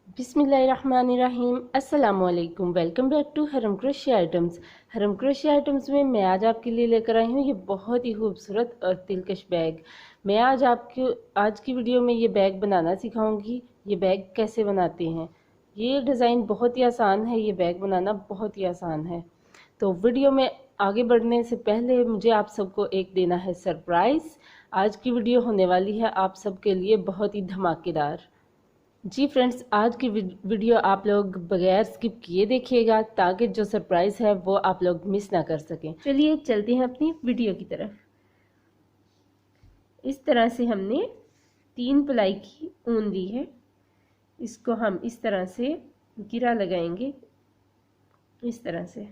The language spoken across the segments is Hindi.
बिस्मिल्लाहिर्रहमानिर्रहीम। अस्सलामुअलैकुम। वेलकम बैक टू हरम क्रोशिया आइटम्स। हरम क्रोशिया आइटम्स में मैं आज आपके लिए लेकर आई हूँ ये बहुत ही खूबसूरत और दिलकश बैग। मैं आज की वीडियो में ये बैग बनाना सिखाऊंगी। ये बैग कैसे बनाते हैं। ये डिज़ाइन बहुत ही आसान है, ये बैग बनाना बहुत ही आसान है। तो वीडियो में आगे बढ़ने से पहले मुझे आप सबको एक देना है सरप्राइज़। आज की वीडियो होने वाली है आप सबके लिए बहुत ही धमाकेदार। जी फ्रेंड्स, आज की वीडियो आप लोग बगैर स्किप किए देखिएगा ताकि जो सरप्राइज है वो आप लोग मिस ना कर सकें। चलिए चलते हैं अपनी वीडियो की तरफ। इस तरह से हमने 3 प्लाई की ऊन ली है। इसको हम इस तरह से गिरा लगाएंगे। इस तरह से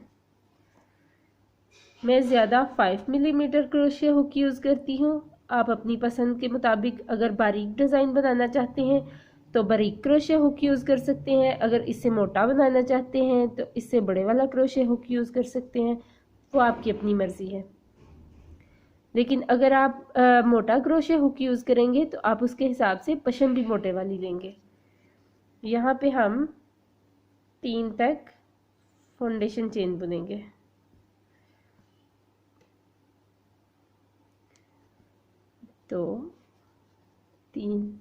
मैं ज़्यादा 5 मिलीमीटर क्रोशिया हुक यूज़ करती हूँ। आप अपनी पसंद के मुताबिक अगर बारीक डिज़ाइन बनाना चाहते हैं तो बारीक क्रोशिया हुक यूज़ कर सकते हैं। अगर इससे मोटा बनाना चाहते हैं तो इससे बड़े वाला क्रोशिया हुक यूज़ कर सकते हैं। वो आपकी अपनी मर्ज़ी है। लेकिन अगर आप मोटा क्रोशिया हुक यूज़ करेंगे तो आप उसके हिसाब से पशम भी मोटे वाली लेंगे। यहाँ पे हम 3 तक फाउंडेशन चेन बुनेंगे। 2 3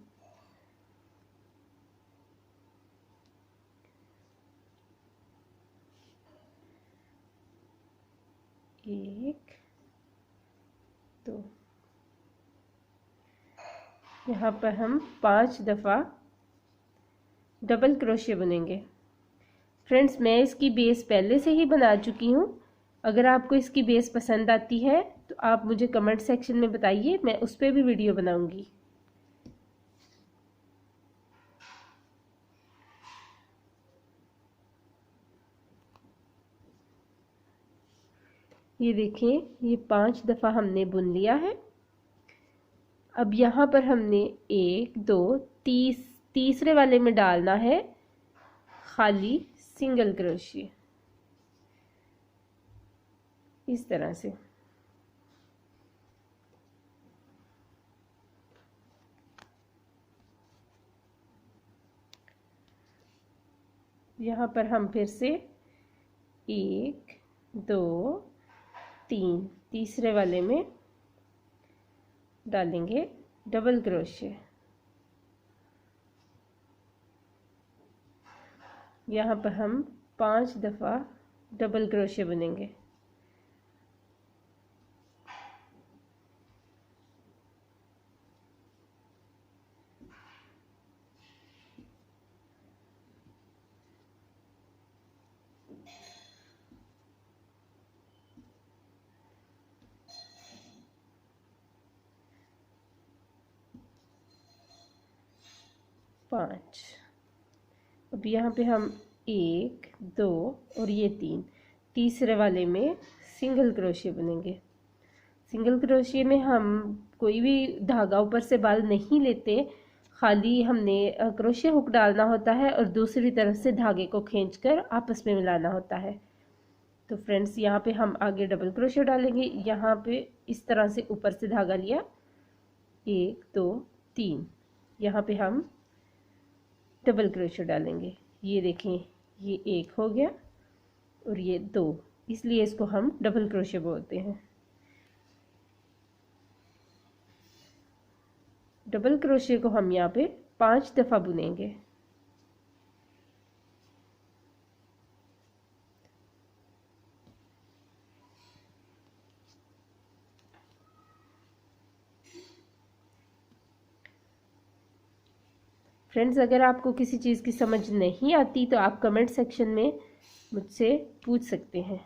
1 2। यहाँ पर हम 5 दफ़ा डबल क्रोशिया बुनेंगे। फ्रेंड्स, मैं इसकी बेस पहले से ही बना चुकी हूँ। अगर आपको इसकी बेस पसंद आती है तो आप मुझे कमेंट सेक्शन में बताइए, मैं उस पर भी वीडियो बनाऊंगी। ये देखें, ये 5 दफ़ा हमने बुन लिया है। अब यहाँ पर हमने 1 2 तीसरे वाले में डालना है खाली सिंगल क्रोशिया। इस तरह से यहाँ पर हम फिर से 1 2 3 तीसरे वाले में डालेंगे डबल क्रोशिया। यहाँ पर हम 5 दफ़ा डबल क्रोशिया बुनेंगे। पाँच। अब यहाँ पे हम 1 2 और ये 3 तीसरे वाले में सिंगल क्रोशिया बुनेंगे। सिंगल क्रोशिया में हम कोई भी धागा ऊपर से बाल नहीं लेते, खाली हमने क्रोशिया हुक डालना होता है और दूसरी तरफ से धागे को खींचकर आपस में मिलाना होता है। तो फ्रेंड्स, यहाँ पे हम आगे डबल क्रोशिया डालेंगे। यहाँ पे इस तरह से ऊपर से धागा लिया, 1 2 3। यहाँ पे हम डबल क्रोशिया डालेंगे। ये देखें, ये 1 हो गया और ये 2, इसलिए इसको हम डबल क्रोशिया बोलते हैं। डबल क्रोशिया को हम यहाँ पे 5 दफ़ा बुनेंगे। फ्रेंड्स, अगर आपको किसी चीज़ की समझ नहीं आती तो आप कमेंट सेक्शन में मुझसे पूछ सकते हैं।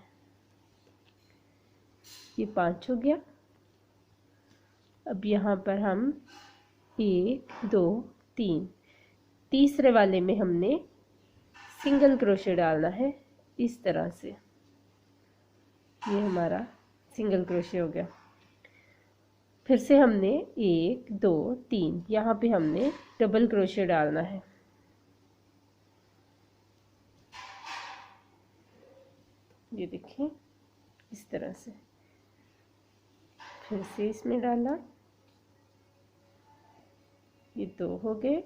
ये 5 हो गया। अब यहाँ पर हम 1 2 3 तीसरे वाले में हमने सिंगल क्रोशिया डालना है। इस तरह से ये हमारा सिंगल क्रोशिया हो गया। फिर से हमने 1 2 3 यहाँ पे हमने डबल क्रोशिया डालना है। ये देखिए, इस तरह से फिर से इसमें डाला, ये 2 हो गए।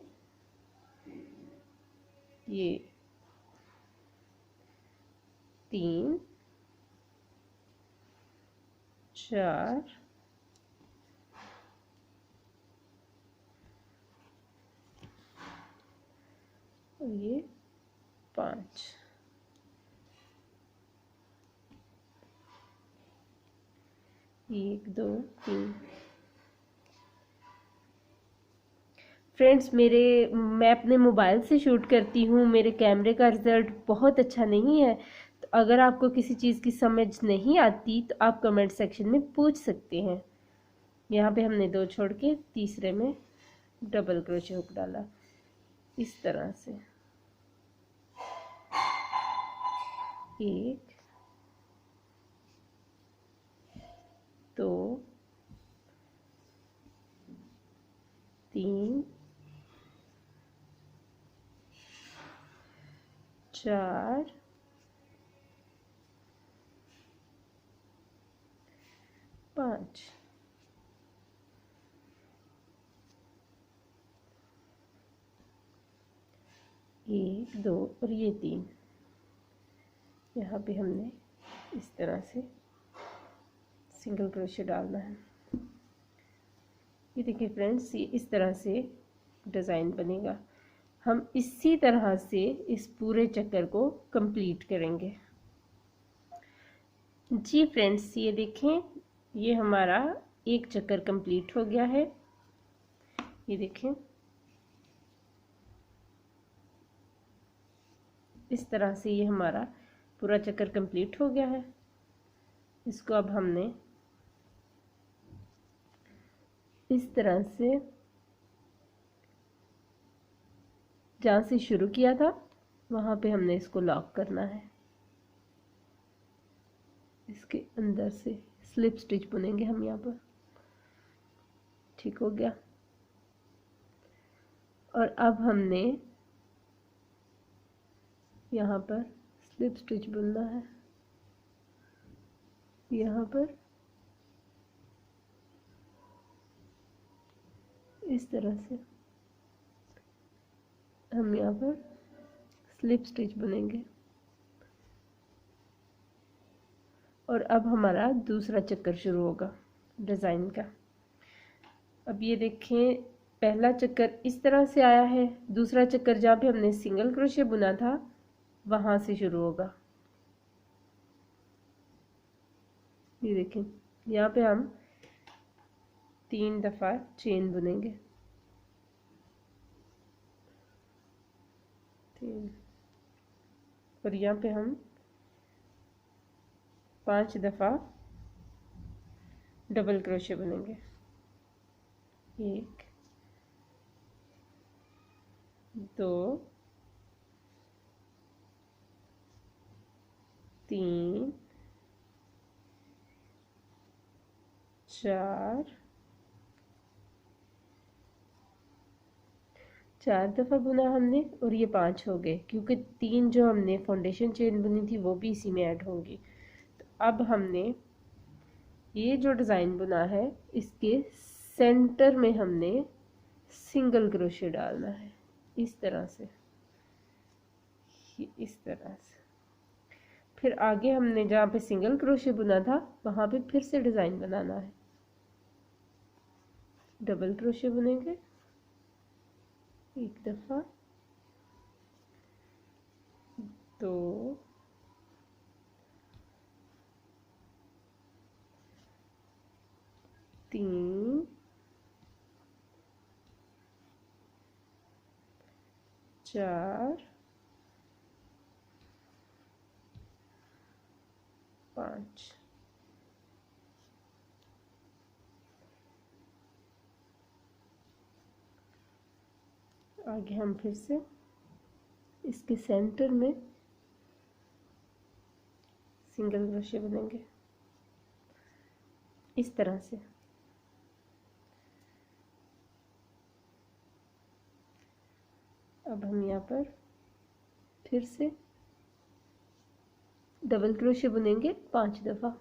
ये 3 4 और ये 5। एक 2 3। फ्रेंड्स, मैं अपने मोबाइल से शूट करती हूँ, मेरे कैमरे का रिज़ल्ट बहुत अच्छा नहीं है। तो अगर आपको किसी चीज़ की समझ नहीं आती तो आप कमेंट सेक्शन में पूछ सकते हैं। यहाँ पे हमने 2 छोड़ के तीसरे में डबल क्रोशे हुक डाला इस तरह से। 1 2 3 4 5। 1 2 और ये 3। यहाँ पे हमने इस तरह से सिंगल क्रोशे डालना है। ये देखिए फ्रेंड्स, ये इस तरह से डिज़ाइन बनेगा। हम इसी तरह से इस पूरे चक्कर को कंप्लीट करेंगे। जी फ्रेंड्स, ये देखें, ये हमारा एक चक्कर कंप्लीट हो गया है। ये देखें, इस तरह से ये हमारा पूरा चक्कर कंप्लीट हो गया है। इसको अब हमने इस तरह से जहाँ से शुरू किया था वहाँ पे हमने इसको लॉक करना है। इसके अंदर से स्लिप स्टिच बुनेंगे हम यहाँ पर। ठीक हो गया। और अब हमने यहाँ पर स्लिप स्टिच बुनना है। यहाँ पर इस तरह से हम यहाँ पर स्लिप स्टिच बुनेंगे। और अब हमारा दूसरा चक्कर शुरू होगा डिज़ाइन का। अब ये देखें, पहला चक्कर इस तरह से आया है, दूसरा चक्कर जहाँ पे हमने सिंगल क्रोशे बुना था वहाँ से शुरू होगा। ये देखें, यहाँ पे हम 3 दफ़ा चेन बुनेंगे। 3 और यहाँ पे हम 5 दफ़ा डबल क्रोशे बुनेंगे। 1 2 3 4 दफ़ा बुना हमने और ये 5 हो गए, क्योंकि 3 जो हमने फाउंडेशन चेन बुनी थी वो भी इसी में ऐड होंगी। तो अब हमने ये जो डिज़ाइन बुना है इसके सेंटर में हमने सिंगल क्रोशे डालना है इस तरह से, इस तरह से। फिर आगे हमने जहाँ पे सिंगल क्रोशे बुना था वहाँ पे फिर से डिज़ाइन बनाना है। डबल क्रोशे बुनेंगे 1 दफ़ा, 2 3 4 5। आगे हम फिर से इसके सेंटर में सिंगल क्रोशे बुनेंगे इस तरह से। अब हम यहाँ पर फिर से डबल क्रोशे बुनेंगे 5 दफ़ा।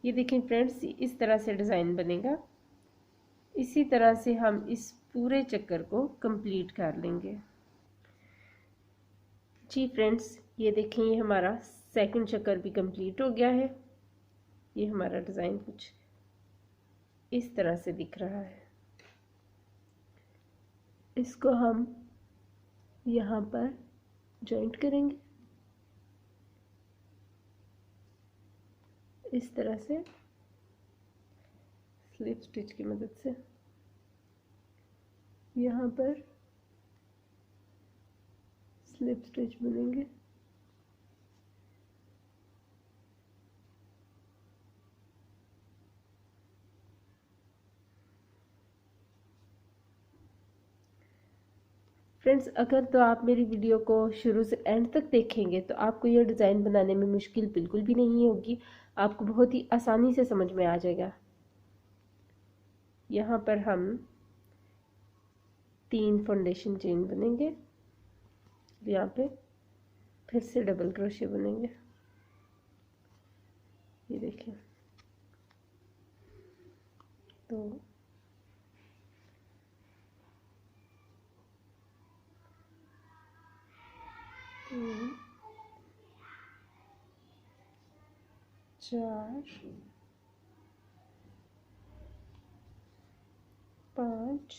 ये देखें फ्रेंड्स, इस तरह से डिज़ाइन बनेगा। इसी तरह से हम इस पूरे चक्कर को कंप्लीट कर लेंगे। जी फ्रेंड्स, ये देखें, ये हमारा सेकंड चक्कर भी कंप्लीट हो गया है। ये हमारा डिज़ाइन कुछ इस तरह से दिख रहा है। इसको हम यहाँ पर जॉइंट करेंगे इस तरह से स्लिप स्टिच की मदद से। यहाँ पर स्लिप स्टिच बनेंगे। फ्रेंड्स, अगर तो आप मेरी वीडियो को शुरू से एंड तक देखेंगे तो आपको यह डिज़ाइन बनाने में मुश्किल बिल्कुल भी नहीं होगी। आपको बहुत ही आसानी से समझ में आ जाएगा। यहाँ पर हम 3 फाउंडेशन चेन बनेंगे। यहाँ पे फिर से डबल क्रोशे बनेंगे। ये देखिए, तो 3 4 5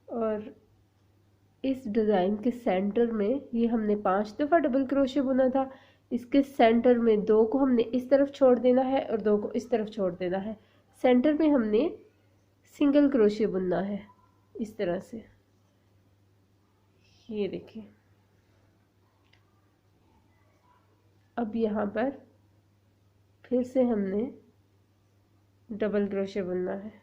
और इस डिज़ाइन के सेंटर में ये हमने 5 दफ़ा डबल क्रोशे बुना था। इसके सेंटर में 2 को हमने इस तरफ छोड़ देना है और 2 को इस तरफ छोड़ देना है। सेंटर में हमने सिंगल क्रोशे बुनना है इस तरह से। ये देखिए, अब यहाँ पर फिर से हमने डबल क्रोशे बुनना है।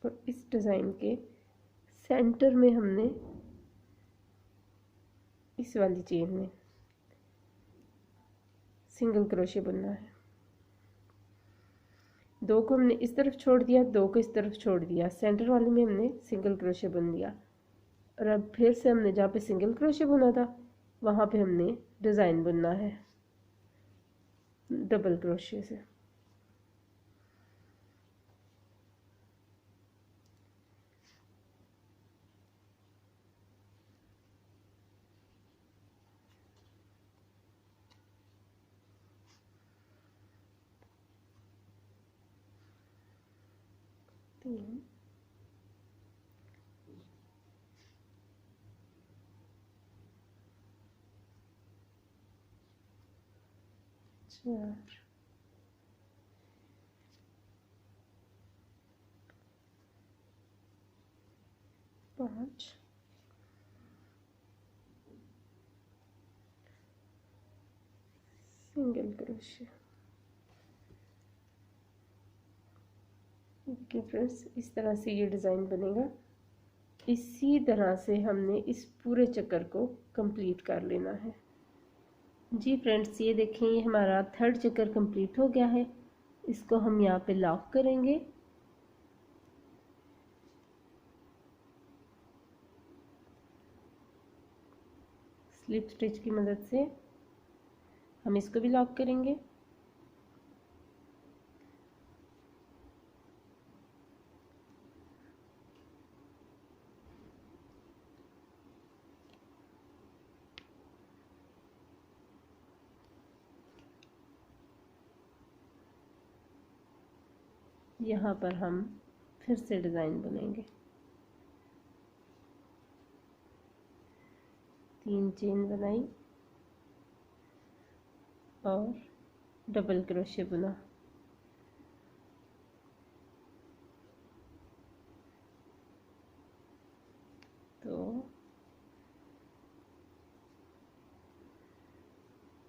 और इस डिज़ाइन के सेंटर में हमने इस वाली चेन में सिंगल क्रोशे बुनना है। 2 को हमने इस तरफ छोड़ दिया, 2 को इस तरफ छोड़ दिया। सेंटर वाले में हमने सिंगल क्रोशे बुन दिया और अब फिर से हमने जहाँ पे सिंगल क्रोशे बुना था वहाँ पे हमने डिज़ाइन बुनना है डबल क्रोशे से। तीन, चार, 5, सिंगल क्रोशे। देखिए फ्रेंड्स, इस तरह से ये डिज़ाइन बनेगा। इसी तरह से हमने इस पूरे चक्कर को कंप्लीट कर लेना है। जी फ्रेंड्स, ये देखें, ये हमारा थर्ड चक्कर कंप्लीट हो गया है। इसको हम यहाँ पे लॉक करेंगे। स्लिप स्टिच की मदद से हम इसको भी लॉक करेंगे। यहाँ पर हम फिर से डिज़ाइन बनेंगे। 3 चेन बनाई और डबल क्रोशे बुना। 2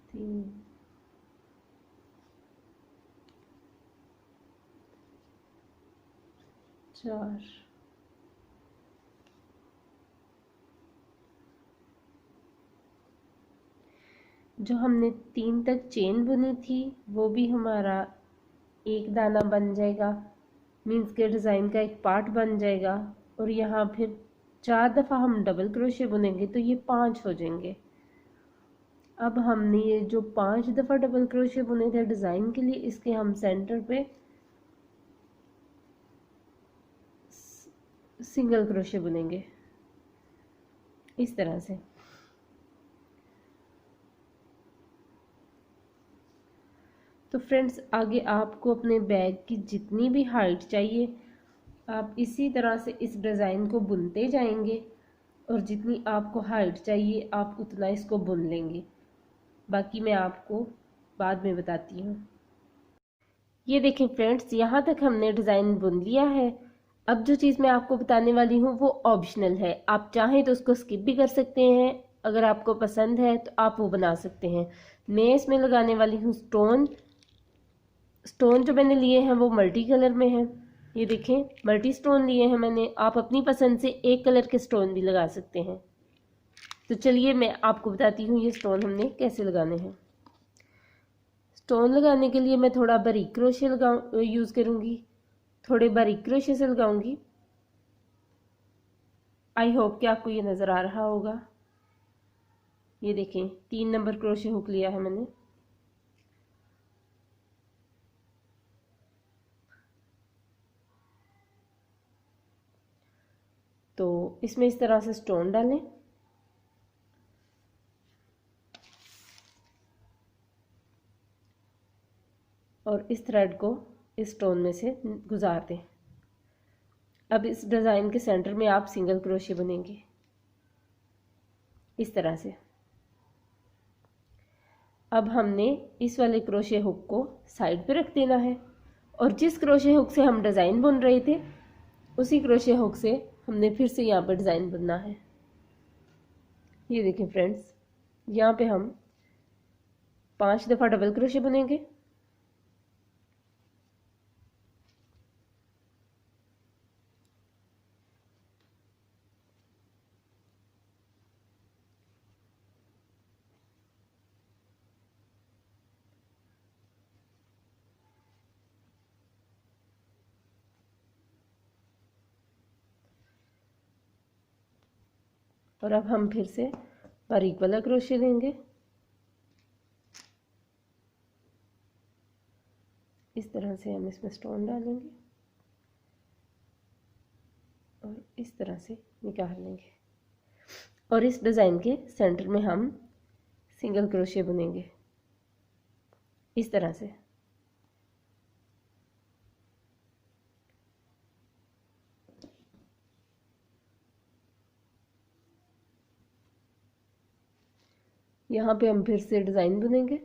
3 4 जो हमने 3 तक चेन बुनी थी वो भी हमारा एक दाना बन जाएगा, मीन्स के डिज़ाइन का एक पार्ट बन जाएगा। और यहाँ फिर 4 दफ़ा हम डबल क्रोशे बुनेंगे तो ये 5 हो जाएंगे। अब हमने ये जो 5 दफ़ा डबल क्रोशे बुने थे डिज़ाइन के लिए, इसके हम सेंटर पे सिंगल क्रोशे बुनेंगे इस तरह से। तो फ्रेंड्स, आगे आपको अपने बैग की जितनी भी हाइट चाहिए आप इसी तरह से इस डिज़ाइन को बुनते जाएंगे, और जितनी आपको हाइट चाहिए आप उतना इसको बुन लेंगे। बाकी मैं आपको बाद में बताती हूँ। ये देखें फ्रेंड्स, यहाँ तक हमने डिज़ाइन बुन लिया है। अब जो चीज़ मैं आपको बताने वाली हूँ वो ऑप्शनल है, आप चाहें तो उसको स्किप भी कर सकते हैं, अगर आपको पसंद है तो आप वो बना सकते हैं। मैं इसमें लगाने वाली हूँ स्टोन। स्टोन जो मैंने लिए हैं वो मल्टी कलर में हैं। ये देखें, मल्टी स्टोन लिए हैं मैंने, आप अपनी पसंद से एक कलर के स्टोन भी लगा सकते हैं। तो चलिए मैं आपको बताती हूँ ये स्टोन हमने कैसे लगाने हैं। स्टोन लगाने के लिए मैं थोड़ा बारीक क्रोशे यूज़ करूँगी, थोड़े बारीक क्रोशे से लगाऊंगी। आई होप कि आपको ये नज़र आ रहा होगा। ये देखें, 3 नंबर क्रोशे हुक लिया है मैंने। तो इसमें इस तरह से स्टोन डालें और इस थ्रेड को इस स्टोन में से गुजार दें। अब इस डिज़ाइन के सेंटर में आप सिंगल क्रोशे बुनेंगे इस तरह से। अब हमने इस वाले क्रोशे हुक को साइड पे रख देना है, और जिस क्रोशे हुक से हम डिज़ाइन बुन रहे थे उसी क्रोशे हुक से हमने फिर से यहाँ पर डिज़ाइन बुनना है। ये देखिए फ्रेंड्स, यहाँ पे हम 5 दफ़ा डबल क्रोशे बुनेंगे। और अब हम फिर से बारीक वाला क्रोशे लेंगे, इस तरह से हम इसमें स्टोन डालेंगे और इस तरह से निकाल लेंगे, और इस डिज़ाइन के सेंटर में हम सिंगल क्रोशे बुनेंगे इस तरह से। यहाँ पे हम फिर से डिज़ाइन बुनेंगे।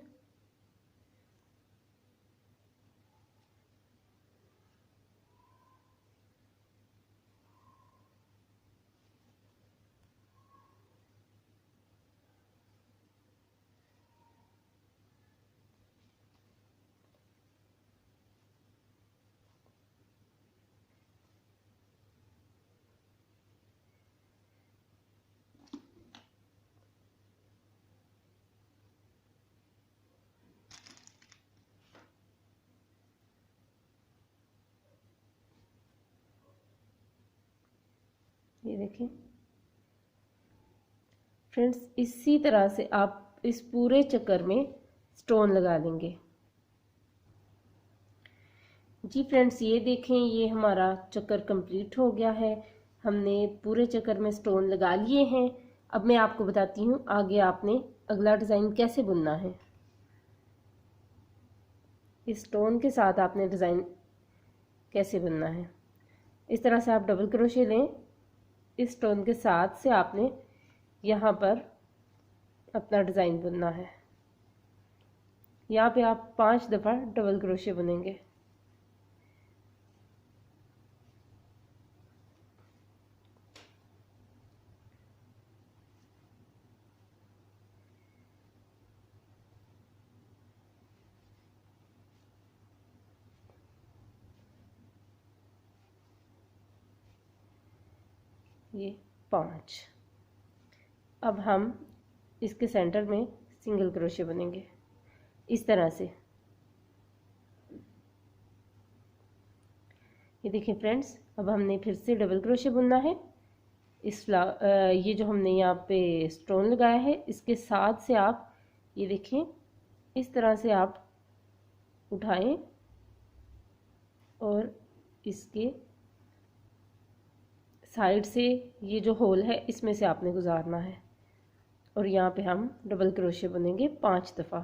ये देखें फ्रेंड्स, इसी तरह से आप इस पूरे चक्कर में स्टोन लगा देंगे। जी फ्रेंड्स, ये देखें, ये हमारा चक्कर कंप्लीट हो गया है। हमने पूरे चक्कर में स्टोन लगा लिए हैं। अब मैं आपको बताती हूँ आगे आपने अगला डिज़ाइन कैसे बुनना है। इस स्टोन के साथ आपने डिज़ाइन कैसे बुनना है, इस तरह से आप डबल क्रोशे लें, इस स्टोन के साथ से आपने यहाँ पर अपना डिज़ाइन बुनना है। यहाँ पे आप 5 दफ़ा डबल क्रोशे बुनेंगे। ये 5। अब हम इसके सेंटर में सिंगल क्रोशे बनेंगे इस तरह से। ये देखिए फ्रेंड्स, अब हमने फिर से डबल क्रोशे बुनना है। ये जो हमने यहाँ पे स्टोन लगाया है इसके साथ से आप ये देखें इस तरह से आप उठाएं और इसके साइड से ये जो होल है इसमें से आपने गुजारना है और यहाँ पे हम डबल क्रोशे बुनेंगे 5 दफ़ा।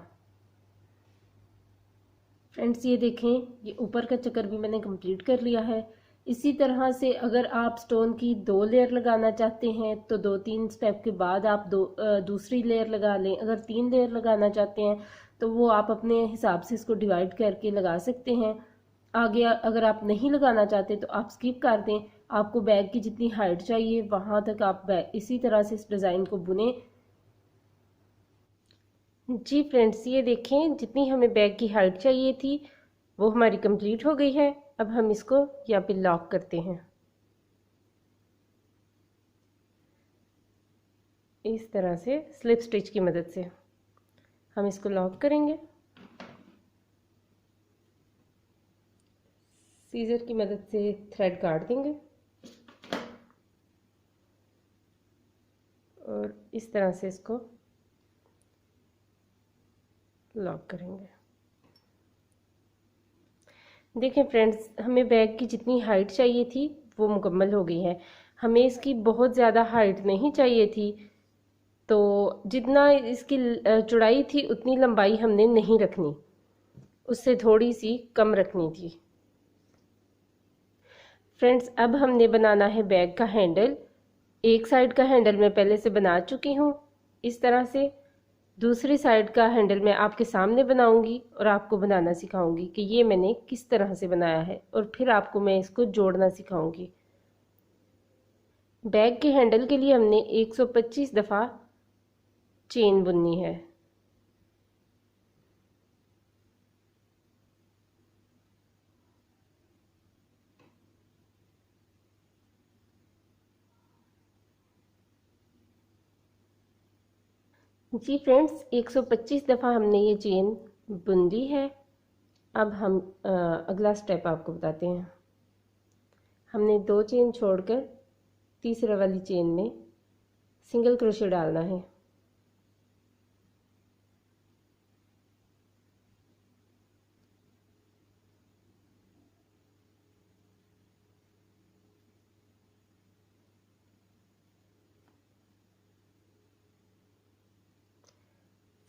फ्रेंड्स ये देखें, ये ऊपर का चक्कर भी मैंने कंप्लीट कर लिया है। इसी तरह से अगर आप स्टोन की 2 लेयर लगाना चाहते हैं तो 2-3 स्टेप के बाद आप दूसरी लेयर लगा लें। अगर 3 लेयर लगाना चाहते हैं तो वो आप अपने हिसाब से इसको डिवाइड करके लगा सकते हैं। आगे अगर आप नहीं लगाना चाहते तो आप स्किप कर दें। आपको बैग की जितनी हाइट चाहिए वहाँ तक आप इसी तरह से इस डिज़ाइन को बुने। जी फ्रेंड्स ये देखें, जितनी हमें बैग की हाइट चाहिए थी वो हमारी कंप्लीट हो गई है। अब हम इसको यहाँ पे लॉक करते हैं इस तरह से स्लिप स्टिच की मदद से हम इसको लॉक करेंगे। सीजर की मदद से थ्रेड काट देंगे और इस तरह से इसको लॉक करेंगे। देखें फ्रेंड्स, हमें बैग की जितनी हाइट चाहिए थी वो मुकम्मल हो गई है। हमें इसकी बहुत ज़्यादा हाइट नहीं चाहिए थी, तो जितना इसकी चौड़ाई थी उतनी लंबाई हमने नहीं रखनी, उससे थोड़ी सी कम रखनी थी। फ्रेंड्स अब हमने बनाना है बैग का हैंडल। एक साइड का हैंडल मैं पहले से बना चुकी हूँ इस तरह से। दूसरी साइड का हैंडल मैं आपके सामने बनाऊंगी और आपको बनाना सिखाऊंगी कि ये मैंने किस तरह से बनाया है, और फिर आपको मैं इसको जोड़ना सिखाऊंगी। बैग के हैंडल के लिए हमने 125 दफ़ा चेन बुननी है। जी फ्रेंड्स, 125 दफ़ा हमने ये चेन बुन दी है। अब हम अगला स्टेप आपको बताते हैं। हमने 2 चेन छोड़कर तीसरे वाली चेन में सिंगल क्रोशे डालना है।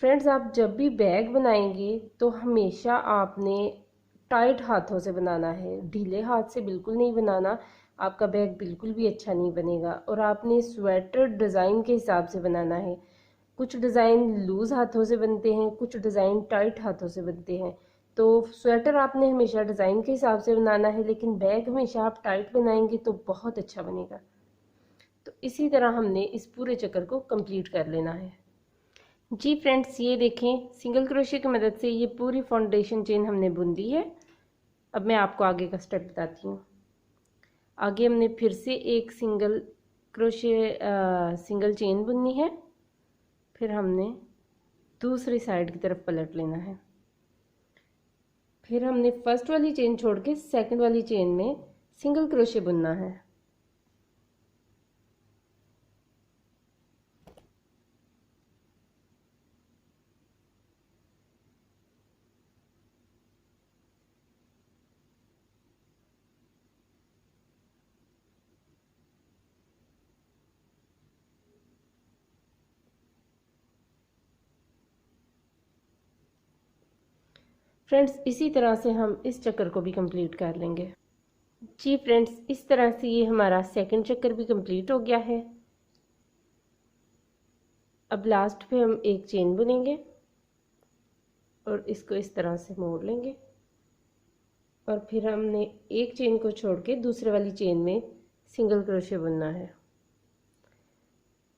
फ्रेंड्स आप जब भी बैग बनाएंगे तो हमेशा आपने टाइट हाथों से बनाना है, ढीले हाथ से बिल्कुल नहीं बनाना। आपका बैग बिल्कुल भी अच्छा नहीं बनेगा। और आपने स्वेटर डिज़ाइन के हिसाब से बनाना है। कुछ डिज़ाइन लूज़ हाथों से बनते हैं, कुछ डिज़ाइन टाइट हाथों से बनते हैं। तो स्वेटर आपने हमेशा डिज़ाइन के हिसाब से बनाना है, लेकिन बैग हमेशा आप टाइट बनाएंगे तो बहुत अच्छा बनेगा। तो इसी तरह हमने इस पूरे चक्कर को कंप्लीट कर लेना है। जी फ्रेंड्स ये देखें, सिंगल क्रोशे की मदद से ये पूरी फाउंडेशन चेन हमने बुन दी है। अब मैं आपको आगे का स्टेप बताती हूँ। आगे हमने फिर से एक सिंगल चेन बुननी है। फिर हमने दूसरी साइड की तरफ पलट लेना है। फिर हमने फर्स्ट वाली चेन छोड़ के सेकंड वाली चेन में सिंगल क्रोशे बुनना है। फ्रेंड्स इसी तरह से हम इस चक्कर को भी कंप्लीट कर लेंगे। जी फ्रेंड्स, इस तरह से ये हमारा सेकंड चक्कर भी कंप्लीट हो गया है। अब लास्ट पे हम एक चेन बुनेंगे और इसको इस तरह से मोड़ लेंगे, और फिर हमने एक चेन को छोड़ के दूसरे वाली चेन में सिंगल क्रोशे बुनना है।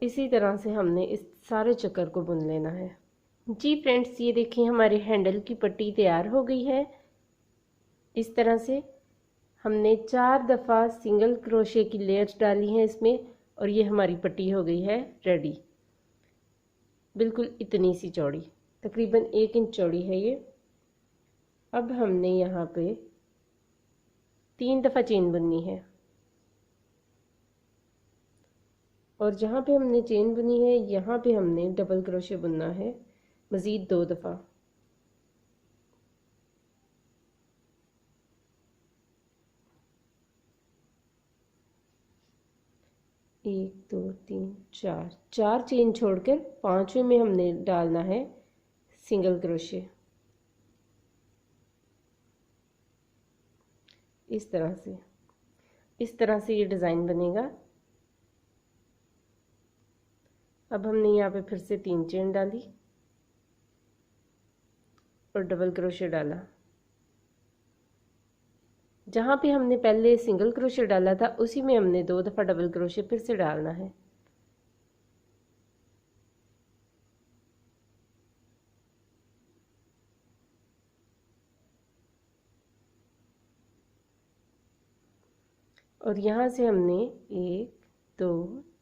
इसी तरह से हमने इस सारे चक्कर को बुन लेना है। जी फ्रेंड्स ये देखिए, हमारे हैंडल की पट्टी तैयार हो गई है। इस तरह से हमने 4 दफ़ा सिंगल क्रोशे की लेयर्स डाली हैं इसमें, और ये हमारी पट्टी हो गई है रेडी। बिल्कुल इतनी सी चौड़ी, तकरीबन 1 इंच चौड़ी है ये। अब हमने यहाँ पे 3 दफ़ा चेन बुननी है और जहाँ पे हमने चेन बुनी है यहाँ पे हमने डबल क्रोशे बुनना है मज़ीद 2 दफ़ा। एक, दो, तीन, चार चेन छोड़कर 5वें में हमने डालना है सिंगल क्रोशे। इस तरह से ये डिज़ाइन बनेगा। अब हमने यहाँ पे फिर से 3 चेन डाली और डबल क्रोशे डाला। जहाँ पे हमने पहले सिंगल क्रोशे डाला था उसी में हमने 2 दफ़ा डबल क्रोशे फिर से डालना है। और यहाँ से हमने 1, 2,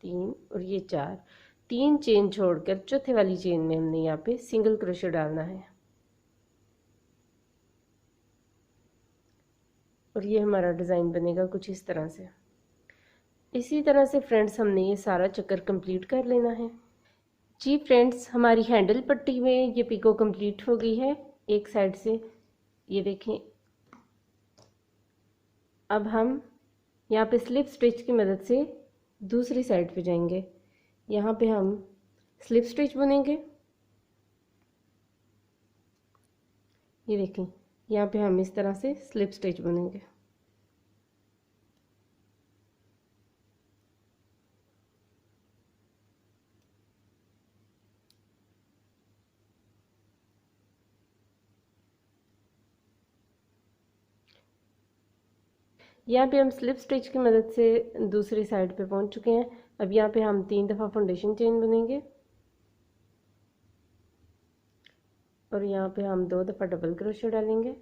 3 और ये 3 चेन छोड़कर चौथे वाली चेन में हमने यहाँ पे सिंगल क्रोशे डालना है। और ये हमारा डिज़ाइन बनेगा कुछ इस तरह से। इसी तरह से फ्रेंड्स हमने ये सारा चक्कर कंप्लीट कर लेना है। जी फ्रेंड्स, हमारी हैंडल पट्टी में ये पिको कंप्लीट हो गई है एक साइड से, ये देखें। अब हम यहाँ पे स्लिप स्टिच की मदद से दूसरी साइड पे जाएंगे। यहाँ पे हम स्लिप स्टिच बुनेंगे। ये देखें, यहाँ पे हम इस तरह से स्लिप स्टिच बुनेंगे। यहाँ पे हम स्लिप स्टिच की मदद से दूसरी साइड पे पहुँच चुके हैं। अब यहाँ पे हम 3 दफ़ा फाउंडेशन चेन बुनेंगे और यहाँ पे हम 2 दफ़ा डबल क्रोशे डालेंगे।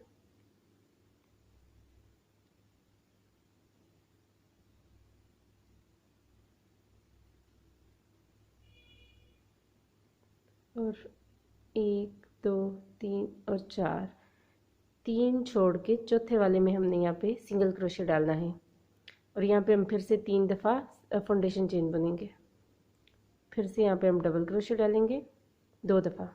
और 1, 2, 3 और 3 छोड़ के चौथे वाले में हमने यहाँ पे सिंगल क्रोशे डालना है। और यहाँ पे हम फिर से 3 दफ़ा फाउंडेशन चेन बुनेंगे। फिर से यहाँ पे हम डबल क्रोशे डालेंगे 2 दफ़ा।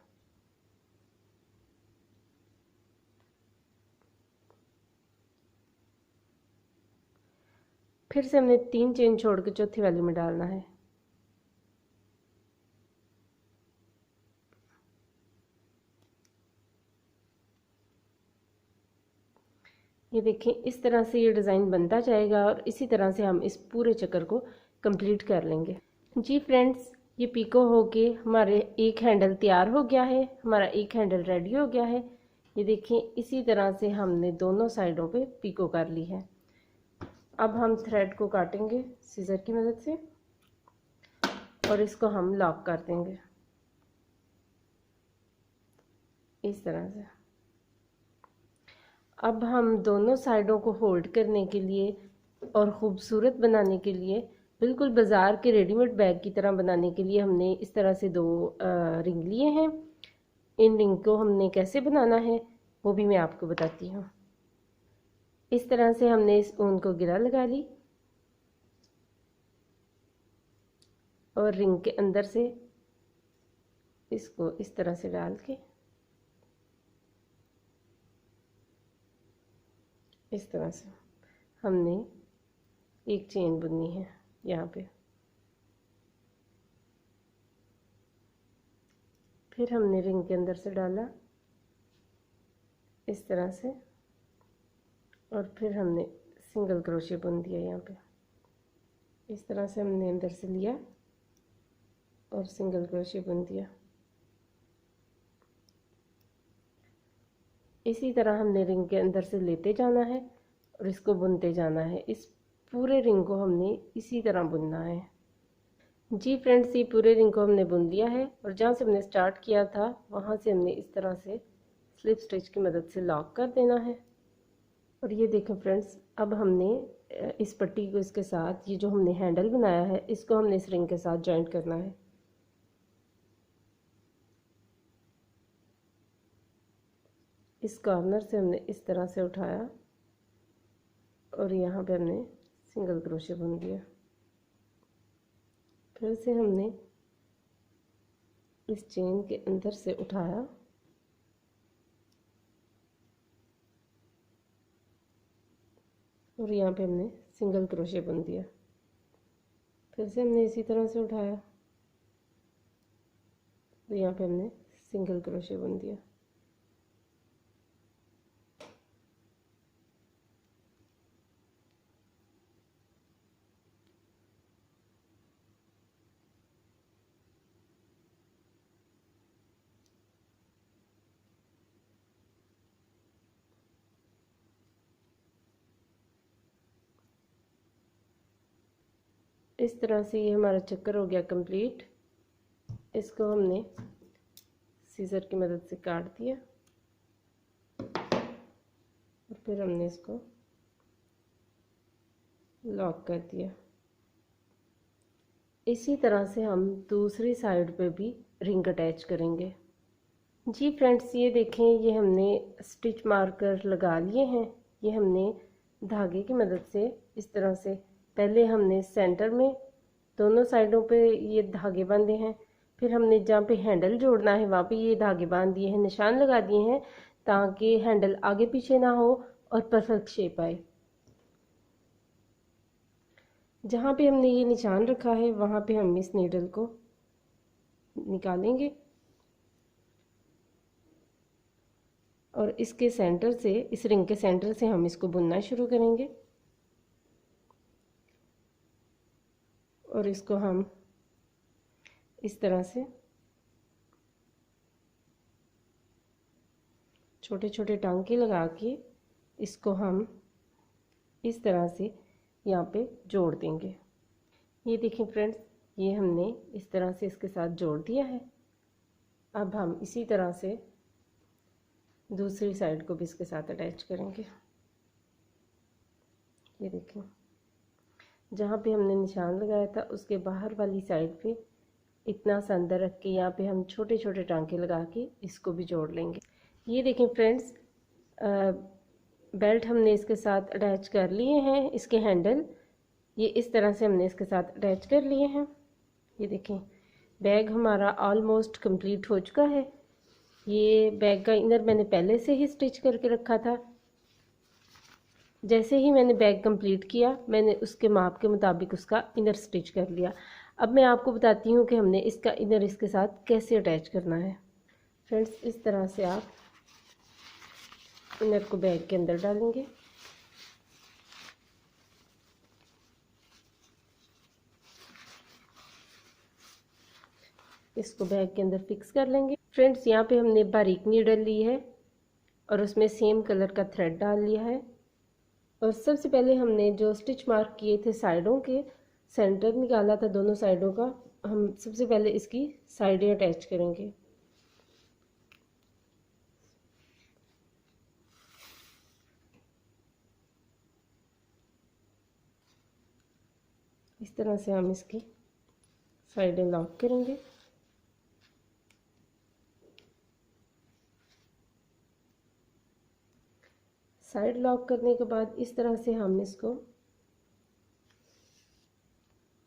फिर से हमने 3 चेन छोड़ के चौथे वाले में डालना है। ये देखें, इस तरह से ये डिज़ाइन बनता जाएगा और इसी तरह से हम इस पूरे चक्कर को कंप्लीट कर लेंगे। जी फ्रेंड्स, ये पिको हो के हमारे एक हैंडल तैयार हो गया है, हमारा एक हैंडल रेडी हो गया है। ये देखें, इसी तरह से हमने दोनों साइडों पे पिको कर ली है। अब हम थ्रेड को काटेंगे सीजर की मदद से और इसको हम लॉक कर देंगे इस तरह से। अब हम दोनों साइडों को होल्ड करने के लिए और ख़ूबसूरत बनाने के लिए, बिल्कुल बाज़ार के रेडीमेड बैग की तरह बनाने के लिए हमने इस तरह से 2 रिंग लिए हैं। इन रिंग को हमने कैसे बनाना है वो भी मैं आपको बताती हूँ। इस तरह से हमने इस ऊन को गिरा लगा ली और रिंग के अंदर से इसको इस तरह से डाल के इस तरह से हमने एक चेन बुननी है यहाँ पे। फिर हमने रिंग के अंदर से डाला इस तरह से और फिर हमने सिंगल क्रोशे बुन दिया यहाँ पे। इस तरह से हमने अंदर से लिया और सिंगल क्रोशे बुन दिया। इसी तरह हमने रिंग के अंदर से लेते जाना है और इसको बुनते जाना है। इस पूरे रिंग को हमने इसी तरह बुनना है। जी फ्रेंड्स, ये पूरे रिंग को हमने बुन लिया है और जहाँ से हमने स्टार्ट किया था वहाँ से हमने इस तरह से स्लिप स्टिच की मदद से लॉक कर देना है और ये देखें फ्रेंड्स, अब हमने इस पट्टी को इसके साथ, ये जो हमने हैंडल बनाया है इसको हमने इस रिंग के साथ जॉइंट करना है। इस कॉर्नर से हमने इस तरह से उठाया और यहाँ पे हमने सिंगल क्रोशे बुन दिया। फिर से हमने इस चेन के अंदर से उठाया और यहाँ पे हमने सिंगल क्रोशे बुन दिया। फिर से हमने इसी तरह से उठाया और यहाँ पे हमने सिंगल क्रोशे बुन दिया। इस तरह से ये हमारा चक्कर हो गया कंप्लीट। इसको हमने सीजर की मदद से काट दिया और फिर हमने इसको लॉक कर दिया। इसी तरह से हम दूसरी साइड पे भी रिंग अटैच करेंगे। जी फ्रेंड्स, ये देखें, ये हमने स्टिच मार्कर लगा लिए हैं। ये हमने धागे की मदद से इस तरह से, पहले हमने सेंटर में दोनों साइडों पे ये धागे बांधे हैं, फिर हमने जहाँ पे हैंडल जोड़ना है वहाँ पे ये धागे बांध दिए हैं, निशान लगा दिए हैं ताकि हैंडल आगे पीछे ना हो और परफेक्ट शेप आए। जहाँ पे हमने ये निशान रखा है वहाँ पे हम इस नीडल को निकालेंगे और इसके सेंटर से, इस रिंग के सेंटर से हम इसको बुनना शुरू करेंगे और इसको हम इस तरह से छोटे छोटे टांके लगा के इसको हम इस तरह से यहाँ पे जोड़ देंगे। ये देखें फ्रेंड्स, ये हमने इस तरह से इसके साथ जोड़ दिया है। अब हम इसी तरह से दूसरी साइड को भी इसके साथ अटैच करेंगे। ये देखें, जहाँ पे हमने निशान लगाया था उसके बाहर वाली साइड पे इतना सा अंदर रख के यहाँ पे हम छोटे छोटे टांके लगा के इसको भी जोड़ लेंगे। ये देखें फ्रेंड्स, बेल्ट हमने इसके साथ अटैच कर लिए हैं। इसके हैंडल ये इस तरह से हमने इसके साथ अटैच कर लिए हैं। ये देखें, बैग हमारा ऑलमोस्ट कंप्लीट हो चुका है। ये बैग का इनर मैंने पहले से ही स्टिच करके रखा था। जैसे ही मैंने बैग कंप्लीट किया मैंने उसके माप के मुताबिक उसका इनर स्टिच कर लिया। अब मैं आपको बताती हूँ कि हमने इसका इनर इसके साथ कैसे अटैच करना है। फ्रेंड्स, इस तरह से आप इनर को बैग के अंदर डालेंगे। इसको बैग के अंदर फिक्स कर लेंगे। फ्रेंड्स, यहाँ पे हमने बारीक नीडल ली है और उसमें सेम कलर का थ्रेड डाल लिया है और सबसे पहले हमने जो स्टिच मार्क किए थे साइडों के, सेंटर निकाला था दोनों साइडों का, हम सबसे पहले इसकी साइडें अटैच करेंगे। इस तरह से हम इसकी साइडें लॉक करेंगे। साइड लॉक करने के बाद इस तरह से हम इसको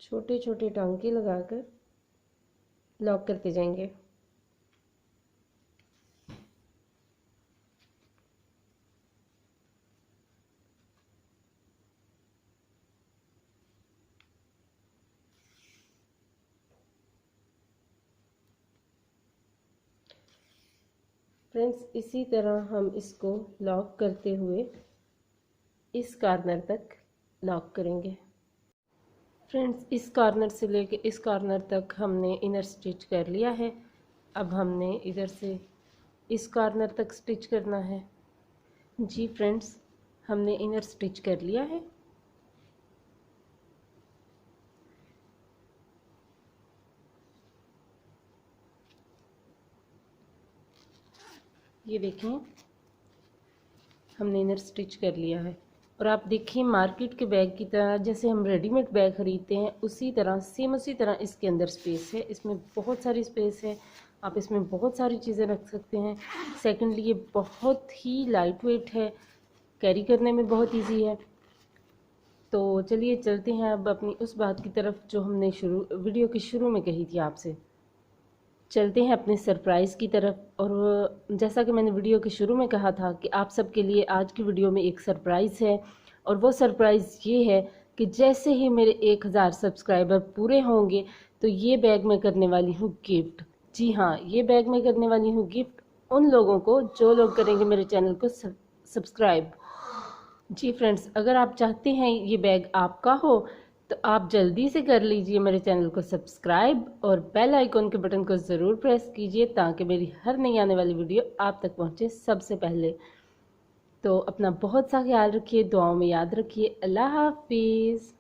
छोटे छोटे टांके लगाकर लॉक करते जाएंगे। फ्रेंड्स, इसी तरह हम इसको लॉक करते हुए इस कॉर्नर तक लॉक करेंगे। फ्रेंड्स, इस कॉर्नर से लेके इस कॉर्नर तक हमने इनर स्टिच कर लिया है। अब हमने इधर से इस कॉर्नर तक स्टिच करना है। जी फ्रेंड्स, हमने इनर स्टिच कर लिया है। ये देखें, हमने इनर स्टिच कर लिया है। और आप देखिए मार्केट के बैग की तरह जैसे हम रेडीमेड बैग ख़रीदते हैं उसी तरह सेम उसी तरह इसके अंदर स्पेस है। इसमें बहुत सारी स्पेस है, आप इसमें बहुत सारी चीज़ें रख सकते हैं। सेकेंडली ये बहुत ही लाइट वेट है, कैरी करने में बहुत इजी है। तो चलिए चलते हैं अब अपनी उस बात की तरफ जो हमने वीडियो के शुरू में कही थी आपसे। चलते हैं अपने सरप्राइज़ की तरफ। और जैसा कि मैंने वीडियो के शुरू में कहा था कि आप सबके लिए आज की वीडियो में एक सरप्राइज़ है, और वो सरप्राइज़ ये है कि जैसे ही मेरे 1000 सब्सक्राइबर पूरे होंगे तो ये बैग मैं करने वाली हूँ गिफ्ट। जी हाँ, ये बैग मैं करने वाली हूँ गिफ्ट उन लोगों को जो लोग करेंगे मेरे चैनल को सब्सक्राइब। जी फ्रेंड्स, अगर आप चाहते हैं ये बैग आपका हो तो आप जल्दी से कर लीजिए मेरे चैनल को सब्सक्राइब और बेल आइकॉन के बटन को ज़रूर प्रेस कीजिए ताकि मेरी हर नई आने वाली वीडियो आप तक पहुंचे सबसे पहले। तो अपना बहुत सा ख्याल रखिए, दुआओं में याद रखिए। अल्लाह हाफिज़।